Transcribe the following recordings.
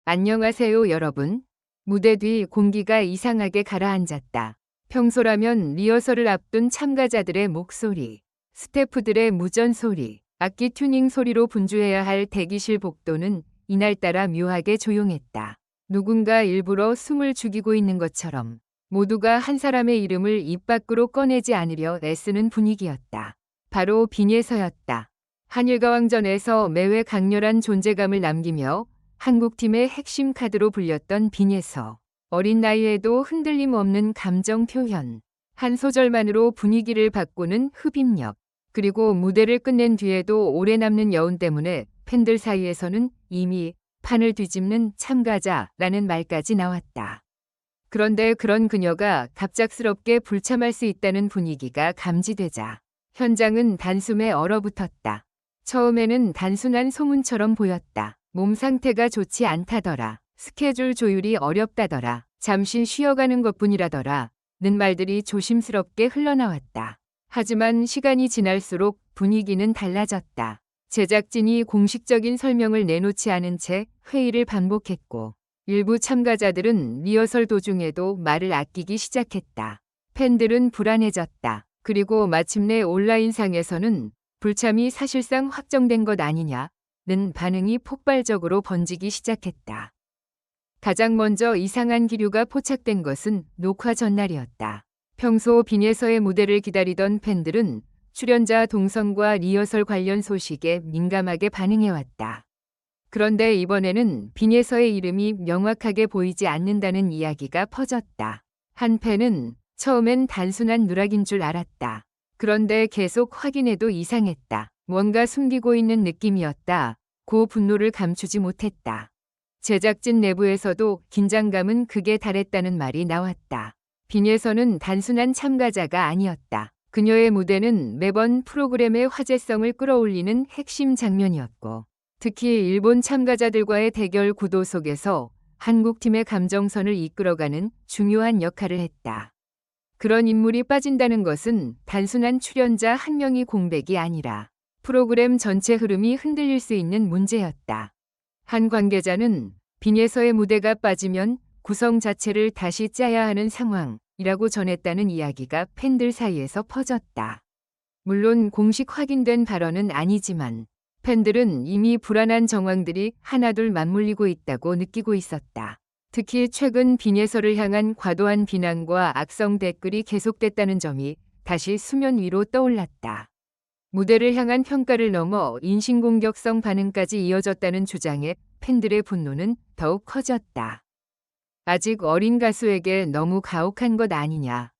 안녕하세요, 여러분. 무대 뒤 공기가 이상하게 가라앉았다. 평소라면 리허설을 앞둔 참가자들의 목소리, 스태프들의 무전 소리, 악기 튜닝 소리로 분주해야 할 대기실 복도는 이날따라 묘하게 조용했다. 누군가 일부러 숨을 죽이고 있는 것처럼 모두가 한 사람의 이름을 입 밖으로 꺼내지 않으려 애쓰는 분위기였다. 바로 빈예서였다. 한일가왕전에서 매회 강렬한 존재감을 남기며 한국팀의 핵심 카드로 불렸던 빈예서. 어린 나이에도 흔들림 없는 감정 표현. 한 소절만으로 분위기를 바꾸는 흡입력. 그리고 무대를 끝낸 뒤에도 오래 남는 여운 때문에 팬들 사이에서는 이미 판을 뒤집는 참가자라는 말까지 나왔다. 그런데 그런 그녀가 갑작스럽게 불참할 수 있다는 분위기가 감지되자 현장은 단숨에 얼어붙었다. 처음에는 단순한 소문처럼 보였다. 몸 상태가 좋지 않다더라. 스케줄 조율이 어렵다더라. 잠시 쉬어가는 것뿐이라더라. 는 말들이 조심스럽게 흘러나왔다. 하지만 시간이 지날수록 분위기는 달라졌다. 제작진이 공식적인 설명을 내놓지 않은 채 회의를 반복했고 일부 참가자들은 리허설 도중에도 말을 아끼기 시작했다. 팬들은 불안해졌다. 그리고 마침내 온라인상에서는 불참이 사실상 확정된 것 아니냐는 반응이 폭발적으로 번지기 시작했다. 가장 먼저 이상한 기류가 포착된 것은 녹화 전날이었다. 평소 빈예서의 무대를 기다리던 팬들은 출연자 동선과 리허설 관련 소식에 민감하게 반응해왔다. 그런데 이번에는 빈예서의 이름이 명확하게 보이지 않는다는 이야기가 퍼졌다. 한 팬은 처음엔 단순한 누락인 줄 알았다. 그런데 계속 확인해도 이상했다. 뭔가 숨기고 있는 느낌이었다. 고 분노를 감추지 못했다. 제작진 내부에서도 긴장감은 극에 달했다는 말이 나왔다. 빈예서는 단순한 참가자가 아니었다. 그녀의 무대는 매번 프로그램의 화제성을 끌어올리는 핵심 장면이었고 특히 일본 참가자들과의 대결 구도 속에서 한국팀의 감정선을 이끌어가는 중요한 역할을 했다. 그런 인물이 빠진다는 것은 단순한 출연자 한 명이 공백이 아니라 프로그램 전체 흐름이 흔들릴 수 있는 문제였다. 한 관계자는 빈예서의 무대가 빠지면 구성 자체를 다시 짜야 하는 상황이라고 전했다는 이야기가 팬들 사이에서 퍼졌다. 물론 공식 확인된 발언은 아니지만 팬들은 이미 불안한 정황들이 하나둘 맞물리고 있다고 느끼고 있었다. 특히 최근 빈예서를 향한 과도한 비난과 악성 댓글이 계속됐다는 점이 다시 수면 위로 떠올랐다. 무대를 향한 평가를 넘어 인신공격성 반응까지 이어졌다는 주장에 팬들의 분노는 더욱 커졌다. 아직 어린 가수에게 너무 가혹한 것 아니냐.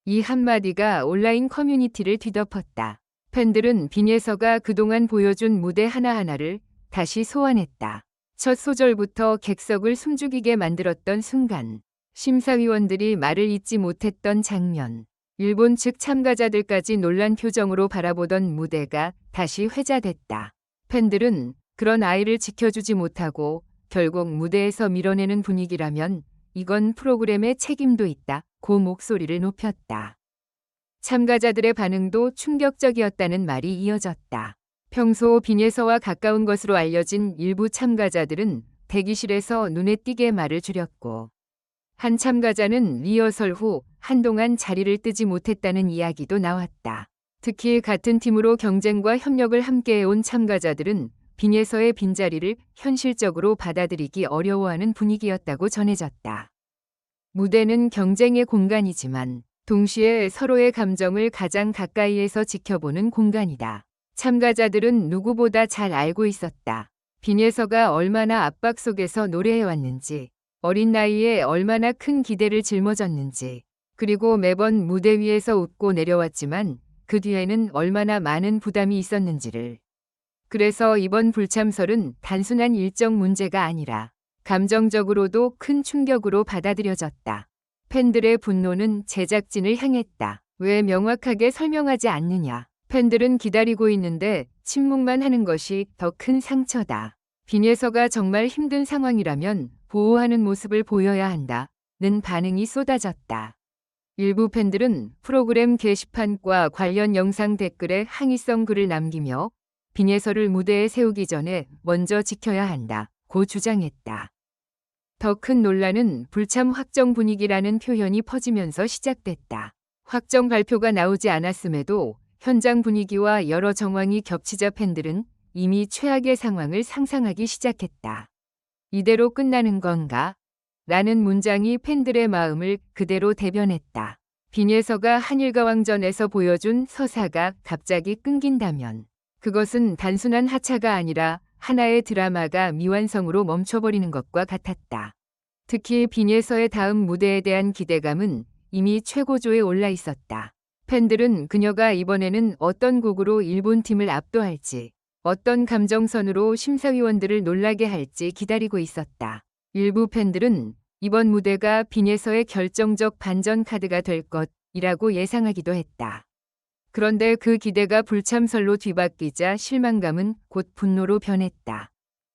이 한마디가 온라인 커뮤니티를 뒤덮었다. 팬들은 빈예서가 그동안 보여준 무대 하나하나를 다시 소환했다. 첫 소절부터 객석을 숨죽이게 만들었던 순간, 심사위원들이 말을 잇지 못했던 장면, 일본 측 참가자들까지 놀란 표정으로 바라보던 무대가 다시 회자됐다. 팬들은 그런 아이를 지켜주지 못하고 결국 무대에서 밀어내는 분위기라면 이건 프로그램에 책임도 있다. 고 목소리를 높였다. 참가자들의 반응도 충격적이었다는 말이 이어졌다. 평소 빈예서와 가까운 것으로 알려진 일부 참가자들은 대기실에서 눈에 띄게 말을 줄였고 한 참가자는 리허설 후 한동안 자리를 뜨지 못했다는 이야기도 나왔다. 특히 같은 팀으로 경쟁과 협력을 함께해온 참가자들은 빈예서의 빈자리를 현실적으로 받아들이기 어려워하는 분위기였다고 전해졌다. 무대는 경쟁의 공간이지만 동시에 서로의 감정을 가장 가까이에서 지켜보는 공간이다. 참가자들은 누구보다 잘 알고 있었다. 빈예서가 얼마나 압박 속에서 노래해왔는지, 어린 나이에 얼마나 큰 기대를 짊어졌는지, 그리고 매번 무대 위에서 웃고 내려왔지만 그 뒤에는 얼마나 많은 부담이 있었는지를. 그래서 이번 불참설은 단순한 일정 문제가 아니라 감정적으로도 큰 충격으로 받아들여졌다. 팬들의 분노는 제작진을 향했다. 왜 명확하게 설명하지 않느냐. 팬들은 기다리고 있는데 침묵만 하는 것이 더 큰 상처다. 빈예서가 정말 힘든 상황이라면 보호하는 모습을 보여야 한다는 반응이 쏟아졌다. 일부 팬들은 프로그램 게시판과 관련 영상 댓글에 항의성 글을 남기며 빈예서를 무대에 세우기 전에 먼저 지켜야 한다고 주장했다. 더 큰 논란은 불참 확정 분위기라는 표현이 퍼지면서 시작됐다. 확정 발표가 나오지 않았음에도 현장 분위기와 여러 정황이 겹치자 팬들은 이미 최악의 상황을 상상하기 시작했다. 이대로 끝나는 건가? 라는 문장이 팬들의 마음을 그대로 대변했다. 빈예서가 한일가왕전에서 보여준 서사가 갑자기 끊긴다면 그것은 단순한 하차가 아니라 하나의 드라마가 미완성으로 멈춰버리는 것과 같았다. 특히 빈예서의 다음 무대에 대한 기대감은 이미 최고조에 올라 있었다. 팬들은 그녀가 이번에는 어떤 곡으로 일본팀을 압도할지, 어떤 감정선으로 심사위원들을 놀라게 할지 기다리고 있었다. 일부 팬들은 이번 무대가 빈예서의 결정적 반전 카드가 될 것이라고 예상하기도 했다. 그런데 그 기대가 불참설로 뒤바뀌자 실망감은 곧 분노로 변했다.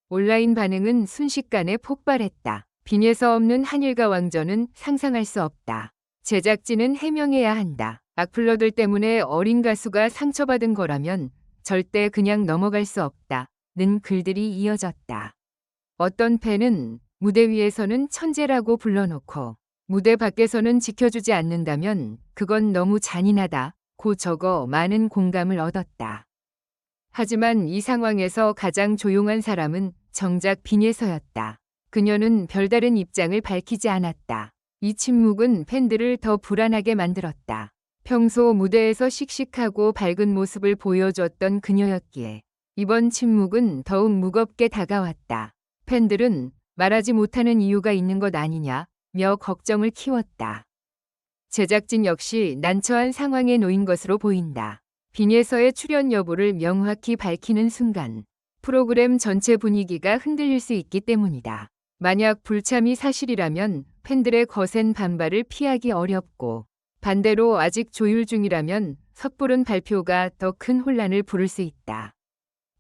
온라인 반응은 순식간에 폭발했다. 빈예서 없는 한일가왕전은 상상할 수 없다. 제작진은 해명해야 한다. 악플러들 때문에 어린 가수가 상처받은 거라면 절대 그냥 넘어갈 수 없다.는 글들이 이어졌다. 어떤 팬은 무대 위에서는 천재라고 불러놓고 무대 밖에서는 지켜주지 않는다면 그건 너무 잔인하다고 적어 많은 공감을 얻었다. 하지만 이 상황에서 가장 조용한 사람은 정작 빈예서였다. 그녀는 별다른 입장을 밝히지 않았다. 이 침묵은 팬들을 더 불안하게 만들었다. 평소 무대에서 씩씩하고 밝은 모습을 보여줬던 그녀였기에 이번 침묵은 더욱 무겁게 다가왔다. 팬들은 말하지 못하는 이유가 있는 것 아니냐며 걱정을 키웠다. 제작진 역시 난처한 상황에 놓인 것으로 보인다. 빈예서의 출연 여부를 명확히 밝히는 순간 프로그램 전체 분위기가 흔들릴 수 있기 때문이다. 만약 불참이 사실이라면 팬들의 거센 반발을 피하기 어렵고 반대로 아직 조율 중이라면 섣부른 발표가 더 큰 혼란을 부를 수 있다.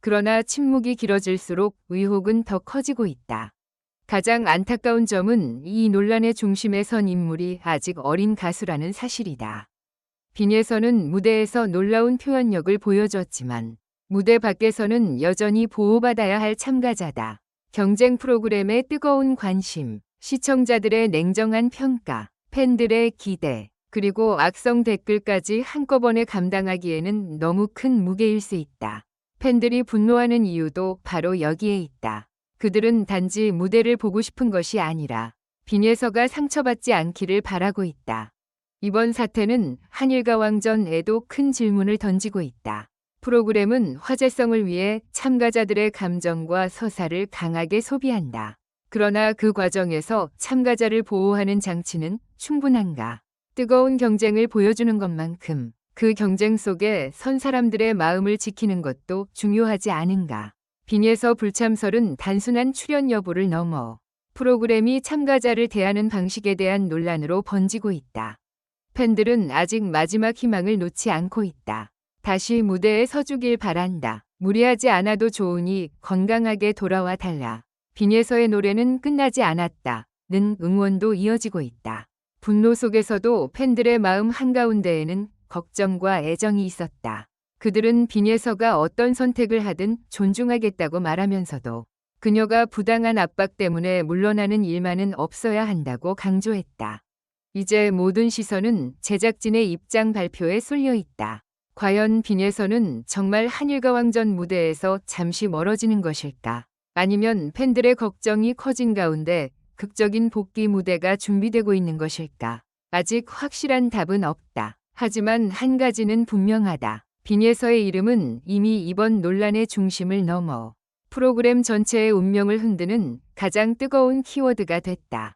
그러나 침묵이 길어질수록 의혹은 더 커지고 있다. 가장 안타까운 점은 이 논란의 중심에 선 인물이 아직 어린 가수라는 사실이다. 빈예서는 무대에서 놀라운 표현력을 보여줬지만 무대 밖에서는 여전히 보호받아야 할 참가자다. 경쟁 프로그램의 뜨거운 관심, 시청자들의 냉정한 평가, 팬들의 기대, 그리고 악성 댓글까지 한꺼번에 감당하기에는 너무 큰 무게일 수 있다. 팬들이 분노하는 이유도 바로 여기에 있다. 그들은 단지 무대를 보고 싶은 것이 아니라 빈예서가 상처받지 않기를 바라고 있다. 이번 사태는 한일가왕전에도 큰 질문을 던지고 있다. 프로그램은 화제성을 위해 참가자들의 감정과 서사를 강하게 소비한다. 그러나 그 과정에서 참가자를 보호하는 장치는 충분한가? 뜨거운 경쟁을 보여주는 것만큼 그 경쟁 속에 선 사람들의 마음을 지키는 것도 중요하지 않은가? 빈예서 불참설은 단순한 출연 여부를 넘어 프로그램이 참가자를 대하는 방식에 대한 논란으로 번지고 있다. 팬들은 아직 마지막 희망을 놓지 않고 있다. 다시 무대에 서주길 바란다. 무리하지 않아도 좋으니 건강하게 돌아와 달라. 빈예서의 노래는 끝나지 않았다.는 응원도 이어지고 있다. 분노 속에서도 팬들의 마음 한가운데에는 걱정과 애정이 있었다. 그들은 빈예서가 어떤 선택을 하든 존중하겠다고 말하면서도 그녀가 부당한 압박 때문에 물러나는 일만은 없어야 한다고 강조했다. 이제 모든 시선은 제작진의 입장 발표에 쏠려 있다. 과연 빈예서는 정말 한일가왕전 무대에서 잠시 멀어지는 것일까? 아니면 팬들의 걱정이 커진 가운데 극적인 복귀 무대가 준비되고 있는 것일까? 아직 확실한 답은 없다. 하지만 한 가지는 분명하다. 빈예서의 이름은 이미 이번 논란의 중심을 넘어 프로그램 전체의 운명을 흔드는 가장 뜨거운 키워드가 됐다.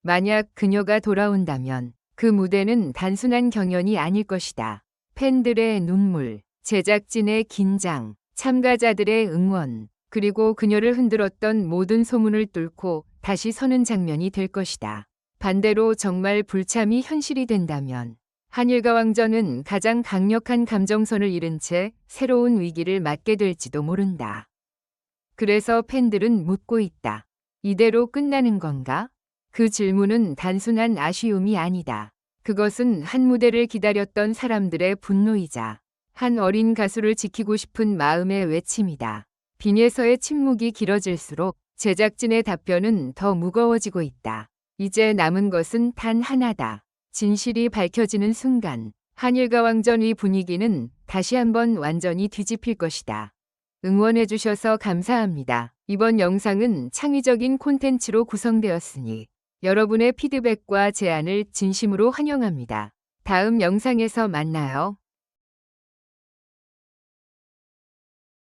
만약 그녀가 돌아온다면 그 무대는 단순한 경연이 아닐 것이다. 팬들의 눈물, 제작진의 긴장, 참가자들의 응원, 그리고 그녀를 흔들었던 모든 소문을 뚫고 다시 서는 장면이 될 것이다. 반대로 정말 불참이 현실이 된다면 한일가왕전은 가장 강력한 감정선을 잃은 채 새로운 위기를 맞게 될지도 모른다. 그래서 팬들은 묻고 있다. 이대로 끝나는 건가? 그 질문은 단순한 아쉬움이 아니다. 그것은 한 무대를 기다렸던 사람들의 분노이자 한 어린 가수를 지키고 싶은 마음의 외침이다. 빈예서의 침묵이 길어질수록 제작진의 답변은 더 무거워지고 있다. 이제 남은 것은 단 하나다. 진실이 밝혀지는 순간 한일가왕전의 분위기는 다시 한번 완전히 뒤집힐 것이다. 응원해주셔서 감사합니다. 이번 영상은 창의적인 콘텐츠로 구성되었으니 여러분의 피드백과 제안을 진심으로 환영합니다. 다음 영상에서 만나요.